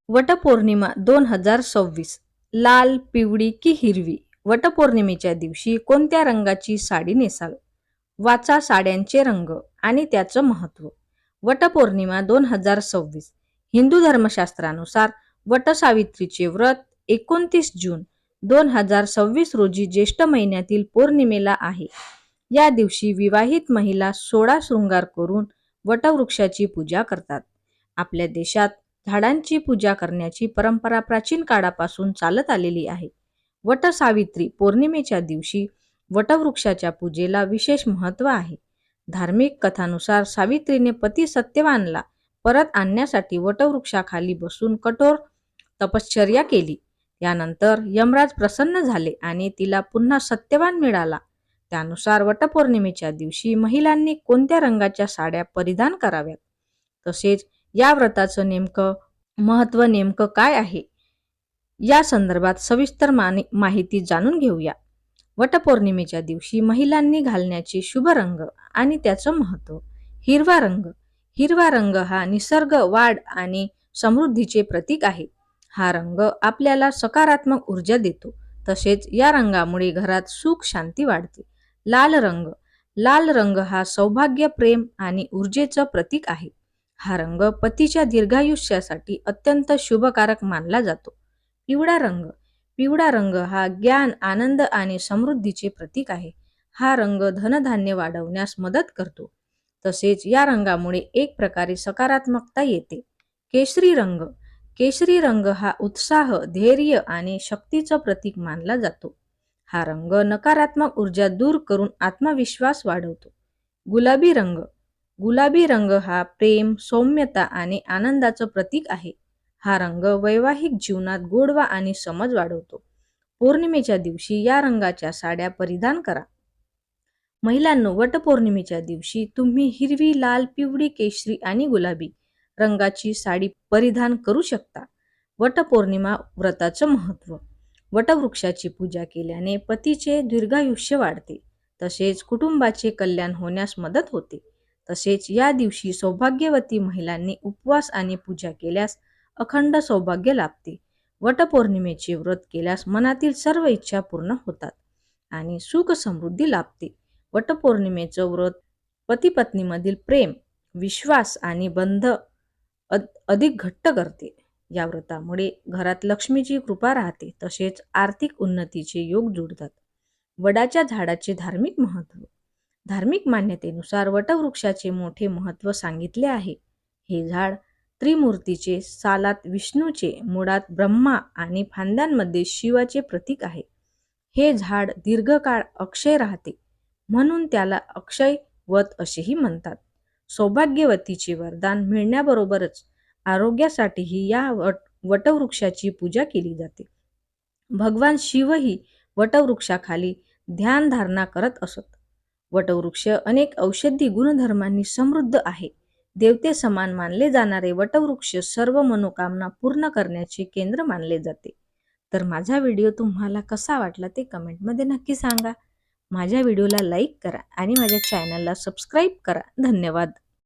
वटपौर्णिमा 2026 लाल, पिवळी की हिरवी? वटपौर्णिमेच्या दिवशी कोणत्या रंगाची साडी नेसाल? वाचा साड्यांचे रंग आणि त्याचं महत्त्व. वटपौर्णिमा 2026 हिंदू धर्मशास्त्रानुसार वटसावित्रीचे व्रत 29 जून 2026 रोजी ज्येष्ठ महिन्यातील पौर्णिमेला आहे. या दिवशी विवाहित महिला 16 शृंगार करून वटवृक्षाची पूजा करतात. आपल्या देशात झाडांची पूजा करण्याची परंपरा प्राचीन काळापासून चालत आलेली आहे. वटसावित्री पौर्णिमेच्या दिवशी वटवृक्षाच्या पूजेला विशेष महत्त्व आहे. धार्मिक कथानुसार सावित्रीने पती सत्यवानला परत आणण्यासाठी वटवृक्षाखाली बसून कठोर तपश्चर्या केली. यानंतर यमराज प्रसन्न झाले आणि तिला पुन्हा सत्यवान मिळाला. त्यानुसार वटपौर्णिमेच्या दिवशी महिलांनी कोणत्या रंगाच्या साड्या परिधान कराव्यात, तसेच या व्रताचं महत्त्व नेमकं काय आहे, या संदर्भात सविस्तर माहिती जाणून घेऊया. वटपौर्णिमेच्या दिवशी महिलांनी घालण्याचे शुभ रंग आणि त्याचं महत्त्व. हिरवा रंग. हिरवा रंग हा निसर्ग, वाढ आणि समृद्धीचे प्रतीक आहे. हा रंग आपल्याला सकारात्मक ऊर्जा देतो. तसेच या रंगामुळे घरात सुख शांती वाढते. लाल रंग. लाल रंग हा सौभाग्य, प्रेम आणि ऊर्जेचं प्रतीक आहे. हा रंग पतीच्या दीर्घायुष्यासाठी अत्यंत शुभकारक मानला जातो. पिवळा रंग. पिवळा रंग हा ज्ञान, आनंद आणि समृद्धीचे प्रतीक आहे. हा रंग धनधान्य वाढवण्यास मदत करतो. तसेच या रंगामुळे एक प्रकारे सकारात्मकता येते. केशरी रंग. केशरी रंग हा उत्साह, धैर्य आणि शक्तीचं प्रतीक मानला जातो. हा रंग नकारात्मक ऊर्जा दूर करून आत्मविश्वास वाढवतो. गुलाबी रंग. गुलाबी रंग हा प्रेम, सौम्यता आणि आनंदाचं प्रतीक आहे. हा रंग वैवाहिक जीवनात गोडवा आणि समज वाढवतो. पौर्णिमेच्या दिवशी या रंगाच्या साड्या परिधान करा. महिलांनो, वटपौर्णिमेच्या दिवशी तुम्ही हिरवी, लाल, पिवळी, केशरी आणि गुलाबी रंगाची साडी परिधान करू शकता. वटपौर्णिमा व्रताचं महत्त्व. वटवृक्षाची पूजा केल्याने पतीचे दीर्घायुष्य वाढते. तसेच कुटुंबाचे कल्याण होण्यास मदत होते. तसेच या दिवशी सौभाग्यवती महिलांनी उपवास आणि पूजा केल्यास अखंड सौभाग्य लाभते. वटपौर्णिमेचे व्रत केल्यास मनातील सर्व इच्छा पूर्ण होतात आणि सुख समृद्धी लाभते. वटपौर्णिमेचं व्रत पती-पत्नीमधील प्रेम, विश्वास आणि बंध अधिक घट्ट करते. या व्रतामुळे घरात लक्ष्मीची कृपा राहते. तसेच आर्थिक उन्नतीचे योग जुळतात. वडाच्या झाडाचे धार्मिक महत्त्व. धार्मिक मान्यतेनुसार वटवृक्षाचे मोठे महत्त्व सांगितले आहे. हे झाड त्रिमूर्तीचे, सालात विष्णूचे, मुळात ब्रह्मा आणि फांद्यांमध्ये शिवाचे प्रतीक आहे. हे झाड दीर्घकाळ अक्षय राहते, म्हणून त्याला अक्षय वट असेही म्हणतात. सौभाग्यवतीचे वरदान मिळण्याबरोबरच आरोग्यासाठीही या वटवृक्षाची पूजा केली जाते. भगवान शिवही वटवृक्षाखाली ध्यानधारणा करत असत. वटवृक्ष अनेक औषधी गुणधर्मांनी समृद्ध आहे. देवते समान मानले जाणारे वटवृक्ष सर्व मनोकामना पूर्ण करण्याचे केंद्र मानले जाते. तर माझा व्हिडिओ तुम्हाला कसा वाटला ते कमेंटमध्ये नक्की सांगा. माझ्या व्हिडिओला लाईक करा आणि माझ्या चॅनलला सबस्क्राईब करा. धन्यवाद.